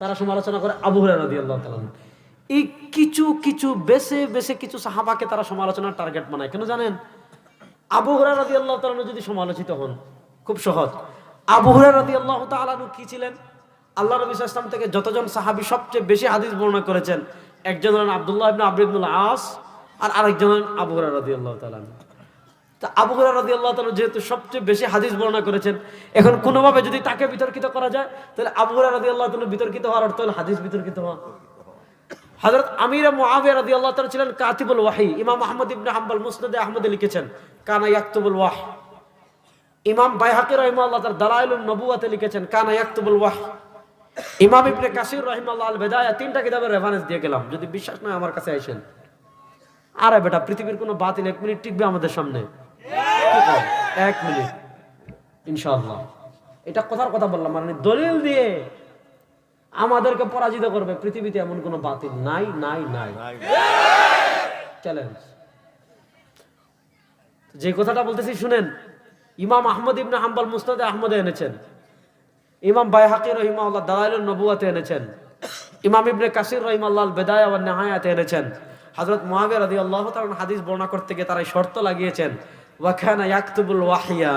তারা সমালোচনা করে আবু হুরায়রা রাদিয়াল্লাহু তাআলা। এই কিছু বেছে কিছু সাহাবাকে তারা সমালোচনার টার্গেট বানায়। কেন জানেন? আবু হুরায়রা রাদিয়াল্লাহু তাআলা যদি সমালোচিত হন, খুব সহজ। আবু হুরায়রা রাদিয়াল্লাহু তাআলা কি ছিলেন? আল্লাহ নবী সাল্লাল্লাহু আলাইহি ওয়াসাল্লাম থেকে যতজন সাহাবী সবচেয়ে বেশি হাদিস বর্ণনা করেছেন, একজন হলেন আব্দুল্লাহ ইবনে আমর ইবনুল আস, আর আরেকজন হলেন আবু হুরায়রা রাদিয়াল্লাহু তাআলা। তা আবু হুরায়রা রাদিয়াল্লাহু তাআলা যেহেতু সবচেয়ে বেশি হাদিস বর্ণনা করেছেন, এখন কোনোভাবে যদি তাকে বিতর্কিত করা যায়, তাহলে আবু হুরায়রা রাদিয়াল্লাহু তাআলা বিতর্কিত হওয়ার অর্থ হলো হাদিস বিতর্কিত হওয়া। হযরত আমির মুআবিয়া রাদিয়াল্লাহু তাআলা ছিলেন কাতিবুল ওয়াহী। ইমাম আহমদ ইবনে হাম্বল মুসনাদে আহমদে লিখেছেন কানা ইয়াকতুবুল ওয়াহী। ইমাম বাইহাকী রাহিমাহুল্লাহ তার দালাইলুন নবুওয়াতে লিখেছেন কানা ইয়াকতুবুল ওয়াহী। ইমাম ইবনে কাসির রাহিমাহুল্লাহ আল বিদায়া, তিনটা কিতাবের রেফারেন্স দিয়ে গেলাম। যদি বিশ্বাস না আমার কাছে আইসেন। আরে বেটা, পৃথিবীর কোনো বাতিল 1 মিনিট টিকবে আমাদের সামনে? 1 মিনিট ইনশাআল্লাহ। এটা কথার কথা বললাম, মানে দলিল দিয়ে আমাদেরকে পরাজিত করবে। পৃথিবীতে এমন কোনো বাতিল নাই নাই নাই। চ্যালেঞ্জ। যে কথাটা বলতেছি শুনেন। ইমাম আহমদ ইবনে হাম্বল মুসনাদে আহমদে এনেছেন, ইমাম বাইহাকী রাহিমাহুল্লাহ দালাইলুন নবুওয়াতে এনেছেন, ইমাম ইবনে কাসির রাহিমাহুল্লাহ আল বিদায়া ওয়ান নিহায়াতে এনেছেন। হযরত মুআবিয়া রাদিয়াল্লাহু তাআলা হাদিস বর্ণনা করতে গিয়ে তারা শর্ত লাগিয়েছেন ওয়া কানা ইয়াকতুবুল ওয়াহিয়া।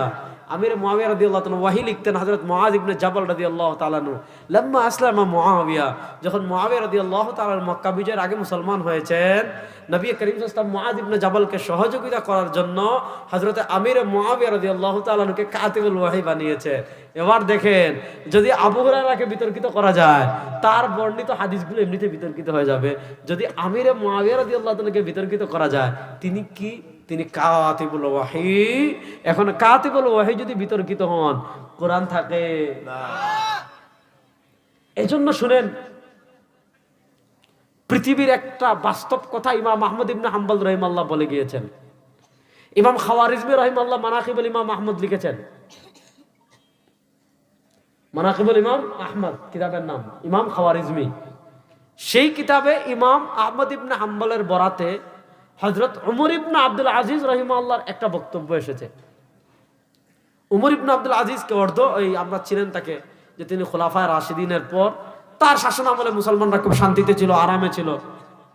আমির মুআবিয়া রাদিয়াল্লাহু তাআলা ওয়াহি লিখতেন। হযরত মুআয ইবনে জাবাল রাদিয়াল্লাহু তাআলা আনহু লাম্মা আসলামা মুআবিয়া, যখন মুআবিয়া রাদিয়াল্লাহু তাআলা মক্কা বিজয়ের আগে মুসলমান হয়েছেন, নবী করিম সাল্লাল্লাহু আলাইহি ওয়াসাল্লাম মুআয ইবনে জাবালকে সহযোগিতা করার জন্য হযরত আমির মুআবিয়া রাদিয়াল্লাহু তাআলা আনহুকে কাতিবুল ওয়াহি বানিয়েছে। এবার দেখেন, যদি আবু হুরায়রাকে বিতর্কিত করা যায়, তার বর্ণিত হাদিসগুলো এমনিতে বিতর্কিত হয়ে যাবে। যদি আমির মুআবিয়া রাদিয়াল্লাহু তাআলাকে বিতর্কিত করা যায়, তিনি কি? তিনি কাতিবুল ওয়াহি। এখন কাতিবুল ওয়াহি যদি বিতর্কিত হন, কোরআন থাকে না। এজন্য শুনেন, পৃথিবীর একটা বাস্তব কথা ইমাম আহমদ ইবনে হাম্বল রাহিমাহুল্লাহ বলে গিয়েছেন। ইমাম খাওয়ারিজমি রাহিমাহুল্লাহ মানাকিবুল ইমাম আহমদ লিখেছেন। মানাকিবুল ইমাম আহমদ কিতাবের নাম, ইমাম খাওয়ারিজমি। সেই কিতাবে ইমাম আহমদ ইবনে হাম্বলের বরাতে হযরত উমর ইবনে আব্দুল আজিজ রাহিমাহুল্লাহর একটা বক্তব্য এসেছে। উমর ইবনে আব্দুল আজিজকে আমরা ছিলেন তাকে, যে তিনি খুলাফায়ে রাশিদিনের পর তার শাসন আমলে মুসলমানরা খুব শান্তিতে ছিল, আরামে ছিল,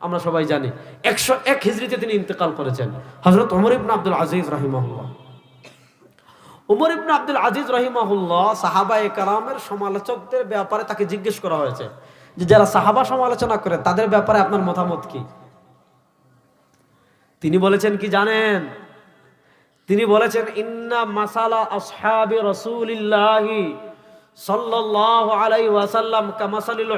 আমরা সবাই জানি। 101 হিজরিতে তিনি ইন্তেকাল করেছেন, হযরত উমর ইবনে আব্দুল আজিজ রাহিমাহুল্লাহ। উমর ইবনে আব্দুল আজিজ রাহিমাহুল্লাহ সাহাবায়ে কেরামের সমালোচকদের ব্যাপারে তাকে জিজ্ঞেস করা হয়েছে যে যারা সাহাবা সমালোচনা করে তাদের ব্যাপারে আপনার মতামত কি? তিনি বলেছেন কি জানেন? তিনি বলেছেন ইন্না মাসালা আসহাবি রাসূলিল্লাহি সাল্লাল্লাহু আলাইহি ওয়াসাল্লাম কামাসালিল